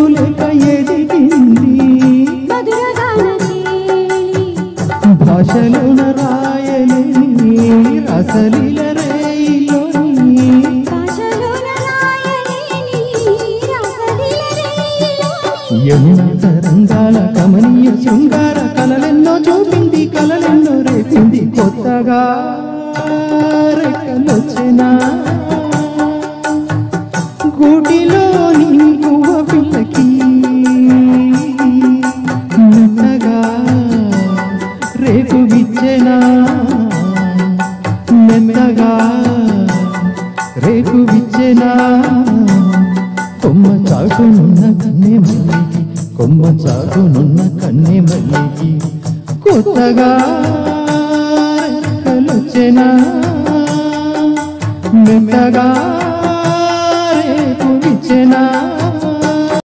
లేక ఎదిగింది భాషలోన రాయలేని రసలీల రేయిలోని యమున తరంగాల కమనీయ శృంగార కలలెన్నో చూపింది కలలెన్నో రేపింది కొత్తగా రెక్కలొచ్చినా గూటిలోని పువ్వ పిల్లకి మెత్తగా రేపు విచ్చెనా మెత్తగా రేపు విచ్చెనా కొమ్మ చాటునున్న కన్నె మల్లికి కొమ్మ చాటునున్న కన్నె మల్లికి కొత్తగా రెక్కలొచ్చెనా మెత్తగా